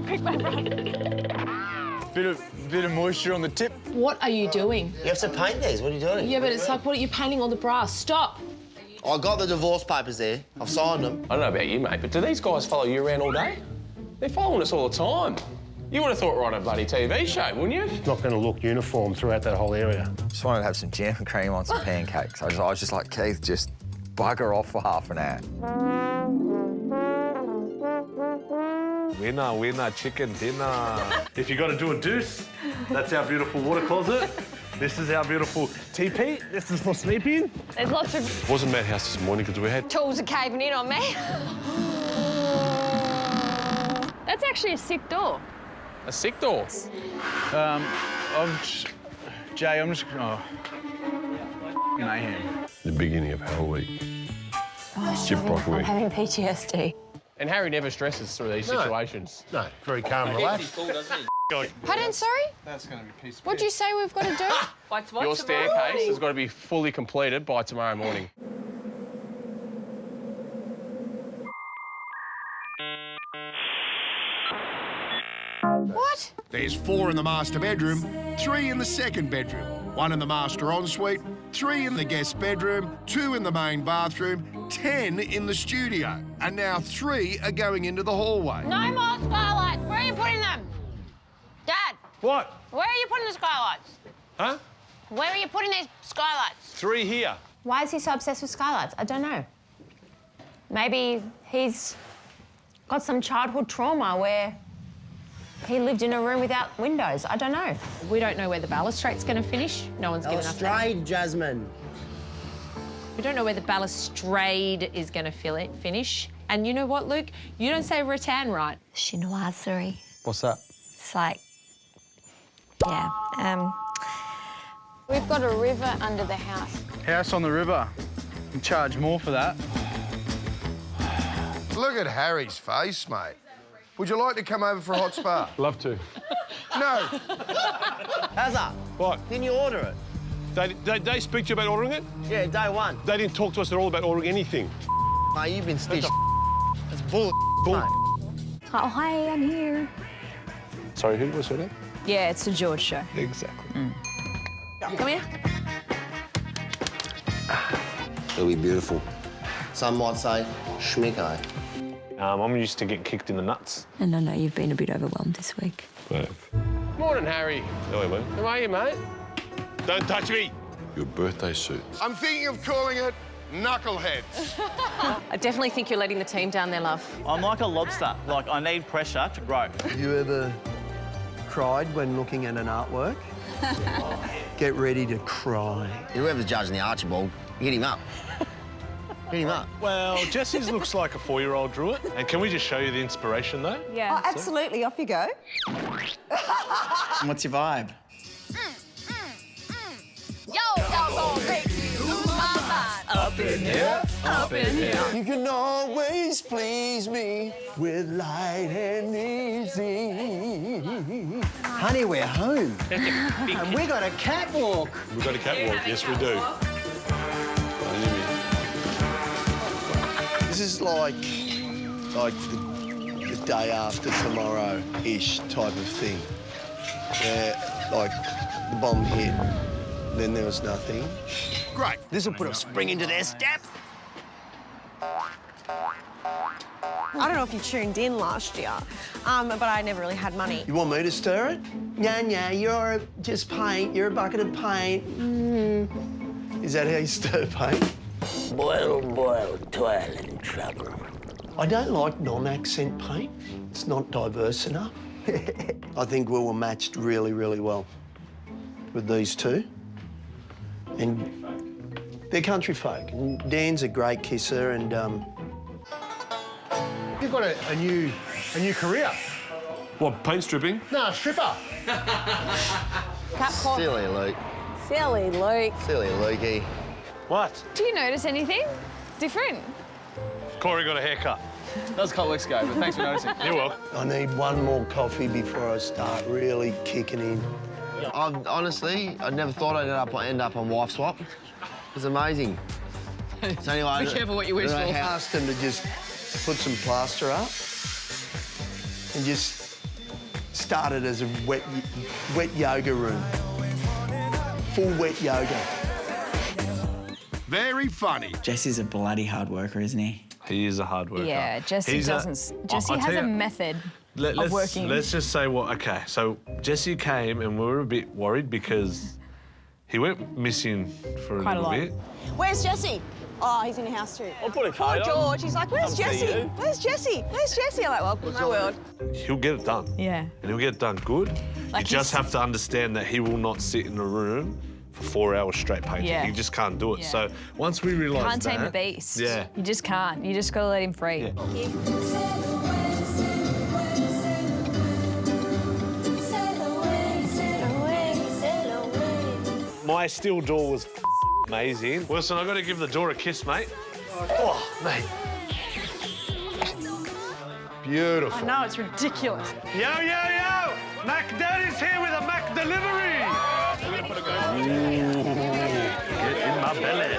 Quick, my brother. Bit of moisture on the tip. What are you doing? You have to paint these. What are you doing? Yeah, but it's like, what are you painting all the brass? Stop. I got the divorce papers there. I've signed them. I don't know about you, mate, but do these guys follow you around all day? They're following us all the time. You would have thought we're on a bloody TV show, wouldn't you? It's not going to look uniform throughout that whole area. Just wanted to have some jam and cream on some pancakes. I was just like, Keith, just bugger off for half an hour. Winner, winner, chicken dinner. If you've got to do a deuce, that's our beautiful water closet. This is our beautiful teepee. This is for sleeping. There's lots of It wasn't Madhouse this morning because we had... tools are caving in on me. That's actually a sick door. A sick door. Jay, I'm just... Oh. Mayhem. The beginning of Hell Week. Chip Broccoli. I'm having PTSD. And Harry never stresses through these situations. No, very calm and relaxed. Pardon, sorry? That's going to be a piece of... What'd you say we've got to do? Your staircase has got to be fully completed by tomorrow morning. What? There's 4 in the master bedroom, 3 in the second bedroom, 1 in the master ensuite, 3 in the guest bedroom, 2 in the main bathroom, 10 in the studio, and now 3 are going into the hallway. No more skylights. Where are you putting them? Dad, What? where are you putting the skylights? Huh? Where are you putting these skylights? 3 here. Why is he so obsessed with skylights? I don't know. Maybe he's got some childhood trauma where he lived in a room without windows. I don't know. We don't know where the balustrade's going to finish. No one's given us that. Balustrade, Jasmine. We don't know where the balustrade is going to finish. And you know what, Luke? You don't say rattan right. Chinoiserie. What's that? It's like, yeah. We've got a river under the house. House on the river. You charge more for that. Look at Harry's face, mate. Would you like to come over for a hot spa? Love to. No. How's that? What? Didn't you order it? They speak to you about ordering it? Yeah, day one. They didn't talk to us at all about ordering anything. Mate, you've been stitched. That's bull. Bull. Mate. Oh, hi, I'm here. Sorry, who was her name? Yeah, it's a George show. Exactly. Come here. It'll be beautiful. Some might say schmicko. I'm used to getting kicked in the nuts. And I know you've been a bit overwhelmed this week. Morning, Harry. Anyway, man. How are you, mate? Don't touch me. Your birthday suit. I'm thinking of calling it Knuckleheads. I definitely think you're letting the team down there, love. I'm like a lobster. Like, I need pressure to grow. Have you ever cried when looking at an artwork? Get ready to cry. Whoever's judging the Archibald, hit him up. Hit him up. Well, Jesse's looks like a 4-year-old drew it. And can we just show you the inspiration, though? Yeah. Oh, absolutely. Off you go. What's your vibe? Yo, gonna make me lose my mind. Up in here, up in here. You can always please me with light and easy. Honey, we're home. And we got a catwalk. We've got a catwalk. Yes, we do. This is like the day after tomorrow-ish type of thing. Where, like, the bomb hit, then there was nothing. Great. This will put a spring into their step. I don't know if you tuned in last year, but I never really had money. You want me to stir it? Nah, you're just paint. You're a bucket of paint. Is that how you stir paint? Boil, toil and trouble. I don't like non-accent paint. It's not diverse enough. I think we were matched really, really well with these two. And they're country folk. And Dan's a great kisser and... You've got a new career. What, paint stripping? No, stripper. Silly Luke. Silly Luke. Silly Lukey. What? Do you notice anything different? Corey got a haircut. That was a couple weeks ago, but thanks for noticing. You're welcome. I need one more coffee before I start really kicking in. Honestly, I never thought I'd end up on Wife Swap. It's amazing. So anyway, Be careful what you wish for. I asked him to just put some plaster up and just start it as a wet yoga room. Full wet yoga. Very funny. Jesse's a bloody hard worker, isn't he? He is a hard worker. Yeah, Jesse doesn't. Jesse has a method of working. Let's just say what. Okay, so Jesse came and we were a bit worried because he went missing for Quite a little a lot. bit. Where's Jesse? Oh, he's in the house too. I'll put a Poor coat on. George. He's like, where's Come see Jesse? you. Where's Jesse? Where's Jesse? I'm like, welcome to my world. He'll get it done. Yeah. And he'll get it done good. Like you just he's- have to understand that he will not sit in a room for 4 hours straight painting. Yeah. He just can't do it. Yeah. So once we realise Can't that... tame the beast. Yeah. You just can't. You just got to let him free. My steel door was amazing. Wilson, I've got to give the door a kiss, mate. Oh, mate. Beautiful. No, it's ridiculous. Yo, yo, yo! Mac Daddy's here with a Mac delivery! Ooh, get in my belly.